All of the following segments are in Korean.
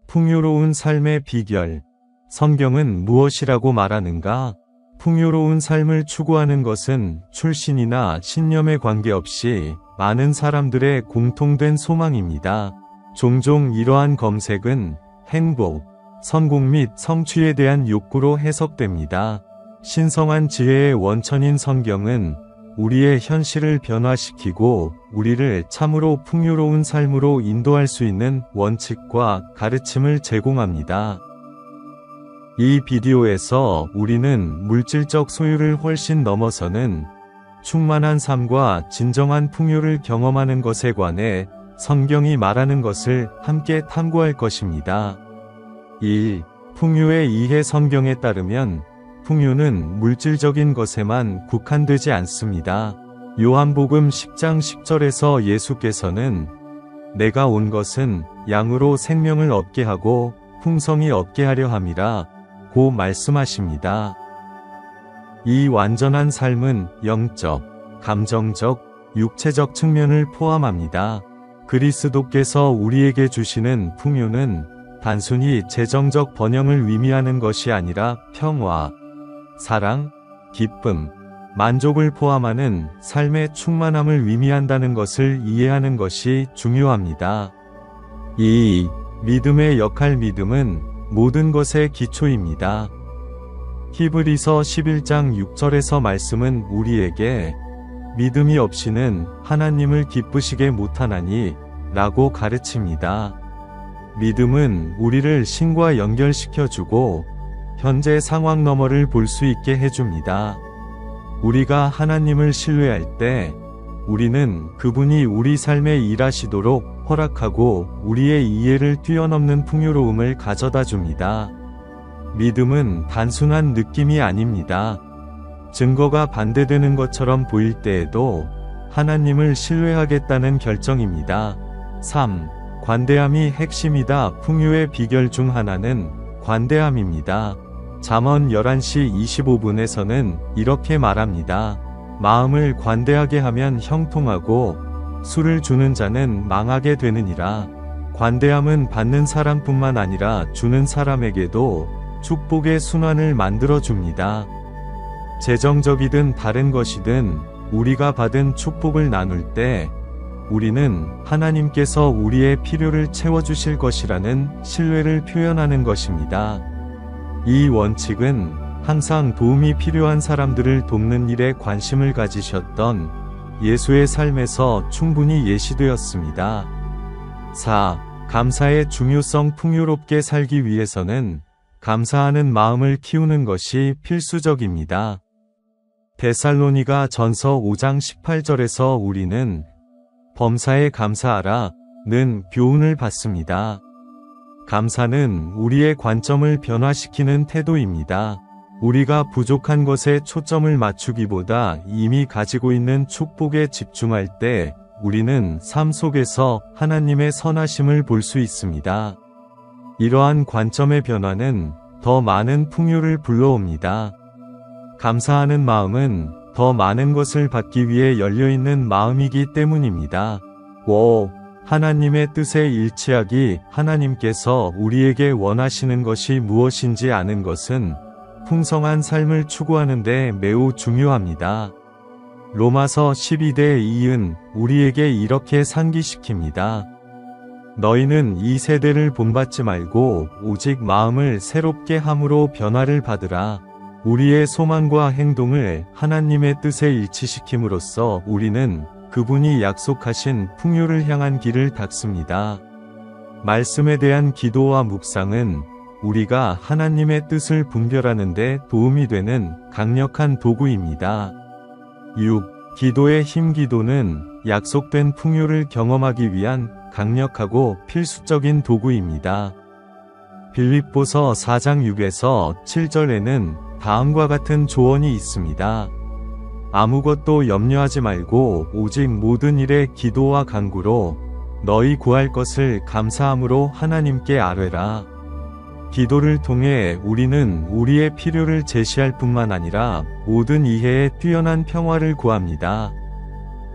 풍요로운 삶의 비결. 성경은 무엇이라고 말하는가? 풍요로운 삶을 추구하는 것은 출신이나 신념에 관계없이 많은 사람들의 공통된 소망입니다. 종종 이러한 검색은 행복, 성공 및 성취에 대한 욕구로 해석됩니다. 신성한 지혜의 원천인 성경은 우리의 현실을 변화시키고 우리를 참으로 풍요로운 삶으로 인도할 수 있는 원칙과 가르침을 제공합니다. 이 비디오에서 우리는 물질적 소유를 훨씬 넘어서는 충만한 삶과 진정한 풍요를 경험하는 것에 관해 성경이 말하는 것을 함께 탐구할 것입니다. 1. 풍요의 이해. 성경에 따르면 풍요는 물질적인 것에만 국한되지 않습니다. 요한복음 10장 10절에서 예수께서는 내가 온 것은 양으로 생명을 얻게 하고 풍성히 얻게 하려 함이라 고 말씀하십니다. 이 완전한 삶은 영적, 감정적, 육체적 측면을 포함합니다. 그리스도께서 우리에게 주시는 풍요는 단순히 재정적 번영을 의미하는 것이 아니라 평화, 사랑, 기쁨, 만족을 포함하는 삶의 충만함을 의미한다는 것을 이해하는 것이 중요합니다. 2. 믿음의 역할. 믿음은 모든 것의 기초입니다. 히브리서 11장 6절에서 말씀은 우리에게 믿음이 없이는 하나님을 기쁘시게 못하나니 라고 가르칩니다. 믿음은 우리를 신과 연결시켜주고 현재 상황 너머를 볼 수 있게 해줍니다. 우리가 하나님을 신뢰할 때 우리는 그분이 우리 삶에 일하시도록 허락하고 우리의 이해를 뛰어넘는 풍요로움을 가져다 줍니다. 믿음은 단순한 느낌이 아닙니다. 증거가 반대되는 것처럼 보일 때에도 하나님을 신뢰하겠다는 결정입니다. 3. 관대함이 핵심이다. 풍요의 비결 중 하나는 관대함입니다. 잠언 11시 25분에서는 이렇게 말합니다. 마음을 관대하게 하면 형통하고 술을 주는 자는 망하게 되느니라. 관대함은 받는 사람뿐만 아니라 주는 사람에게도 축복의 순환을 만들어 줍니다. 재정적이든 다른 것이든 우리가 받은 축복을 나눌 때 우리는 하나님께서 우리의 필요를 채워주실 것이라는 신뢰를 표현하는 것입니다. 이 원칙은 항상 도움이 필요한 사람들을 돕는 일에 관심을 가지셨던 예수의 삶에서 충분히 예시되었습니다. 4. 감사의 중요성. 풍요롭게 살기 위해서는 감사하는 마음을 키우는 것이 필수적입니다. 데살로니가 전서 5장 18절에서 우리는 범사에 감사하라 는 교훈을 받습니다. 감사는 우리의 관점을 변화시키는 태도입니다. 우리가 부족한 것에 초점을 맞추기보다 이미 가지고 있는 축복에 집중할 때 우리는 삶 속에서 하나님의 선하심을 볼 수 있습니다. 이러한 관점의 변화는 더 많은 풍요를 불러옵니다. 감사하는 마음은 더 많은 것을 받기 위해 열려있는 마음이기 때문입니다. 5. 하나님의 뜻에 일치하기. 하나님께서 우리에게 원하시는 것이 무엇인지 아는 것은 풍성한 삶을 추구하는 데 매우 중요합니다. 로마서 12대 2은 우리에게 이렇게 상기시킵니다. 너희는 이 세대를 본받지 말고 오직 마음을 새롭게 함으로 변화를 받으라. 우리의 소망과 행동을 하나님의 뜻에 일치시킴으로써 우리는 그분이 약속하신 풍요를 향한 길을 닦습니다. 말씀에 대한 기도와 묵상은 우리가 하나님의 뜻을 분별하는 데 도움이 되는 강력한 도구입니다. 6. 기도의 힘. 기도는 약속된 풍요를 경험하기 위한 강력하고 필수적인 도구입니다. 빌립보서 4장 6에서 7절에는 다음과 같은 조언이 있습니다. 아무것도 염려하지 말고 오직 모든 일에 기도와 간구로 너희 구할 것을 감사함으로 하나님께 아뢰라. 기도를 통해 우리는 우리의 필요를 제시할 뿐만 아니라 모든 이해에 뛰어난 평화를 구합니다.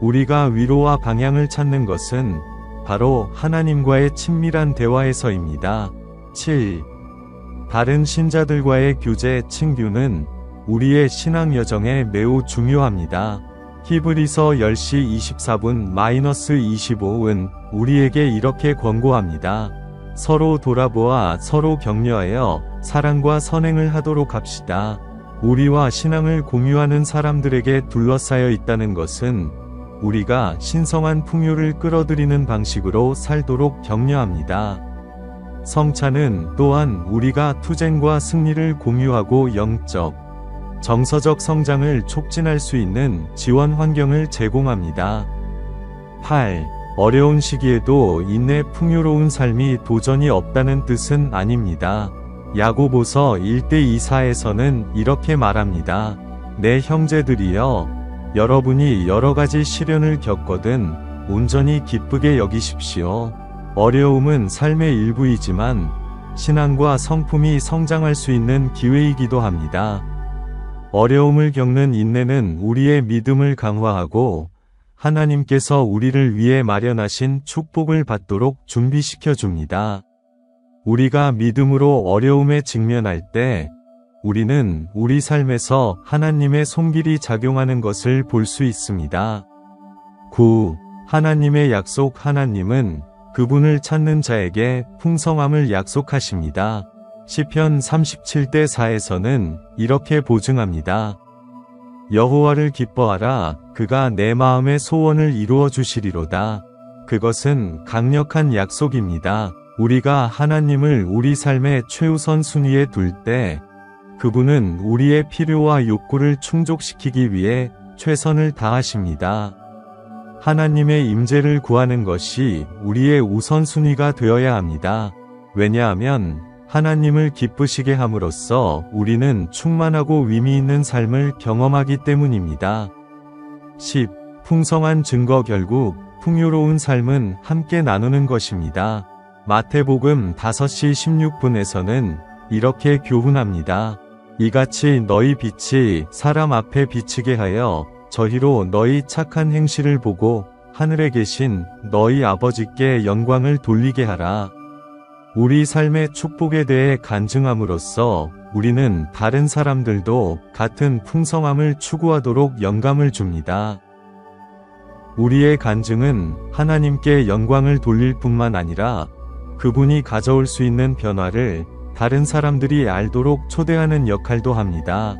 우리가 위로와 방향을 찾는 것은 바로 하나님과의 친밀한 대화에서입니다. 7. 다른 신자들과의 교제 층규는 우리의 신앙 여정에 매우 중요합니다. 히브리서 10시 24분-25은 우리에게 이렇게 권고합니다. 서로 돌아보아 서로 격려하여 사랑과 선행을 하도록 합시다. 우리와 신앙을 공유하는 사람들에게 둘러싸여 있다는 것은 우리가 신성한 풍요를 끌어들이는 방식으로 살도록 격려합니다. 성찬은 또한 우리가 투쟁과 승리를 공유하고 영적, 정서적 성장을 촉진할 수 있는 지원 환경을 제공합니다. 8. 어려운 시기에도 인내 풍요로운 삶이 도전이 없다는 뜻은 아닙니다. 야고보서 1:24에서는 이렇게 말합니다. 내 형제들이여, 여러분이 여러가지 시련을 겪거든 온전히 기쁘게 여기십시오. 어려움은 삶의 일부이지만 신앙과 성품이 성장할 수 있는 기회이기도 합니다. 어려움을 겪는 인내는 우리의 믿음을 강화하고 하나님께서 우리를 위해 마련하신 축복을 받도록 준비시켜 줍니다. 우리가 믿음으로 어려움에 직면할 때 우리는 우리 삶에서 하나님의 손길이 작용하는 것을 볼 수 있습니다. 9. 하나님의 약속. 하나님은 그분을 찾는 자에게 풍성함을 약속하십니다. 시편 37:4에서는 이렇게 보증합니다. 여호와를 기뻐하라. 그가 내 마음의 소원을 이루어 주시리로다. 그것은 강력한 약속입니다. 우리가 하나님을 우리 삶의 최우선 순위에 둘 때 그분은 우리의 필요와 욕구를 충족시키기 위해 최선을 다하십니다. 하나님의 임재를 구하는 것이 우리의 우선순위가 되어야 합니다. 왜냐하면 하나님을 기쁘시게 함으로써 우리는 충만하고 의미 있는 삶을 경험하기 때문입니다. 10. 풍성한 증거. 결국 풍요로운 삶은 함께 나누는 것입니다. 마태복음 5시 16분에서는 이렇게 교훈합니다. 이같이 너희 빛이 사람 앞에 비치게 하여 저희로 너희 착한 행실을 보고 하늘에 계신 너희 아버지께 영광을 돌리게 하라. 우리 삶의 축복에 대해 간증함으로써 우리는 다른 사람들도 같은 풍성함을 추구하도록 영감을 줍니다. 우리의 간증은 하나님께 영광을 돌릴 뿐만 아니라 그분이 가져올 수 있는 변화를 다른 사람들이 알도록 초대하는 역할도 합니다.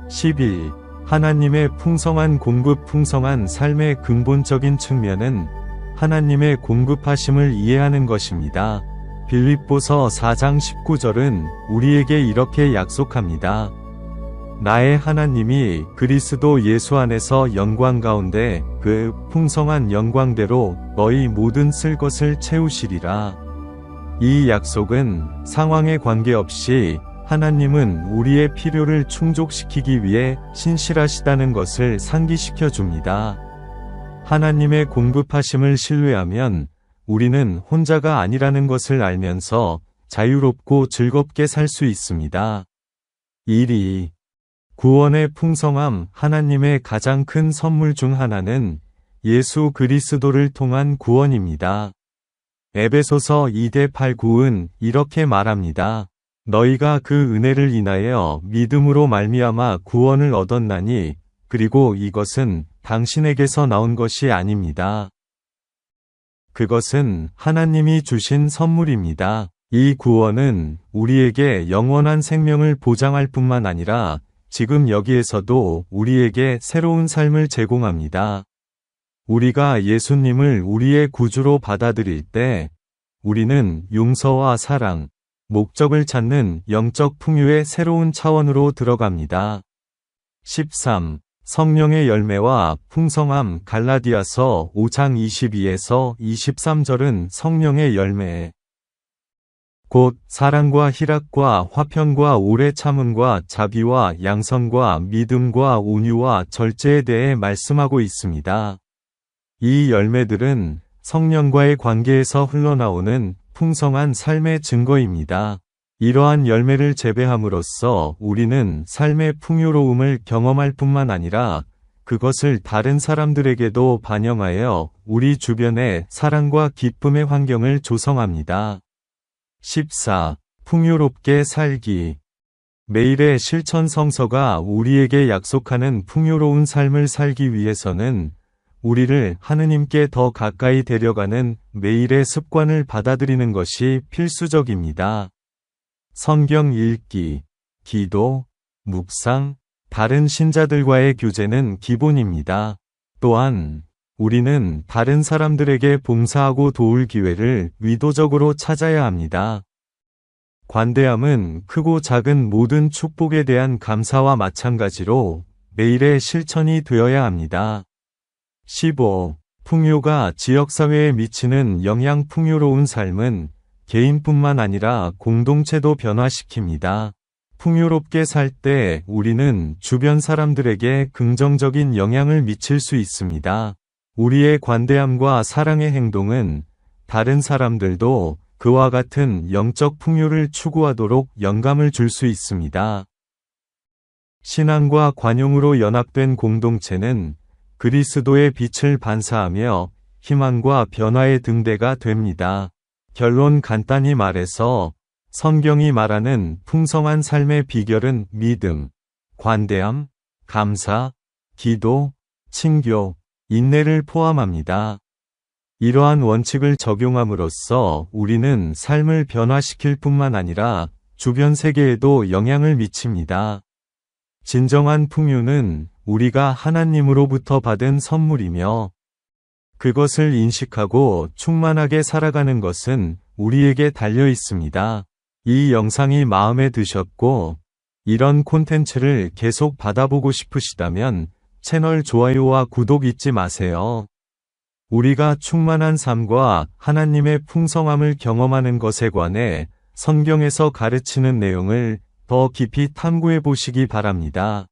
11. 하나님의 풍성한 공급. 풍성한 삶의 근본적인 측면은 하나님의 공급하심을 이해하는 것입니다. 빌립보서 4장 19절은 우리에게 이렇게 약속합니다. 나의 하나님이 그리스도 예수 안에서 영광 가운데 그 풍성한 영광대로 너희 모든 쓸 것을 채우시리라. 이 약속은 상황에 관계없이 하나님은 우리의 필요를 충족시키기 위해 신실하시다는 것을 상기시켜 줍니다. 하나님의 공급하심을 신뢰하면 우리는 혼자가 아니라는 것을 알면서 자유롭고 즐겁게 살 수 있습니다. 1. 구원의 풍성함. 하나님의 가장 큰 선물 중 하나는 예수 그리스도를 통한 구원입니다. 에베소서 2:8-9은 이렇게 말합니다. 너희가 그 은혜를 인하여 믿음으로 말미암아 구원을 얻었나니 그리고 이것은 당신에게서 나온 것이 아닙니다. 그것은 하나님이 주신 선물입니다. 이 구원은 우리에게 영원한 생명을 보장할 뿐만 아니라 지금 여기에서도 우리에게 새로운 삶을 제공합니다. 우리가 예수님을 우리의 구주로 받아들일 때 우리는 용서와 사랑, 목적을 찾는 영적 풍요의 새로운 차원으로 들어갑니다. 13. 성령의 열매와 풍성함. 갈라디아서 5장 22에서 23절은 성령의 열매, 곧 사랑과 희락과 화평과 오래 참음과 자비와 양선과 믿음과 온유와 절제에 대해 말씀하고 있습니다. 이 열매들은 성령과의 관계에서 흘러나오는 풍성한 삶의 증거입니다. 이러한 열매를 재배함으로써 우리는 삶의 풍요로움을 경험할 뿐만 아니라 그것을 다른 사람들에게도 반영하여 우리 주변에 사랑과 기쁨의 환경을 조성합니다. 14. 풍요롭게 살기. 매일의 실천 성서가 우리에게 약속하는 풍요로운 삶을 살기 위해서는 우리를 하느님께 더 가까이 데려가는 매일의 습관을 받아들이는 것이 필수적입니다. 성경 읽기, 기도, 묵상, 다른 신자들과의 교제는 기본입니다. 또한 우리는 다른 사람들에게 봉사하고 도울 기회를 의도적으로 찾아야 합니다. 관대함은 크고 작은 모든 축복에 대한 감사와 마찬가지로 매일의 실천이 되어야 합니다. 15. 풍요가 지역사회에 미치는 영향. 풍요로운 삶은 개인뿐만 아니라 공동체도 변화시킵니다. 풍요롭게 살 때 우리는 주변 사람들에게 긍정적인 영향을 미칠 수 있습니다. 우리의 관대함과 사랑의 행동은 다른 사람들도 그와 같은 영적 풍요를 추구하도록 영감을 줄 수 있습니다. 신앙과 관용으로 연합된 공동체는 그리스도의 빛을 반사하며 희망과 변화의 등대가 됩니다. 결론. 간단히 말해서 성경이 말하는 풍성한 삶의 비결은 믿음, 관대함, 감사, 기도, 친교, 인내를 포함합니다. 이러한 원칙을 적용함으로써 우리는 삶을 변화시킬 뿐만 아니라 주변 세계에도 영향을 미칩니다. 진정한 풍요는 우리가 하나님으로부터 받은 선물이며 그것을 인식하고 충만하게 살아가는 것은 우리에게 달려 있습니다. 이 영상이 마음에 드셨고 이런 콘텐츠를 계속 받아보고 싶으시다면 채널 좋아요와 구독 잊지 마세요. 우리가 충만한 삶과 하나님의 풍성함을 경험하는 것에 관해 성경에서 가르치는 내용을 더 깊이 탐구해 보시기 바랍니다.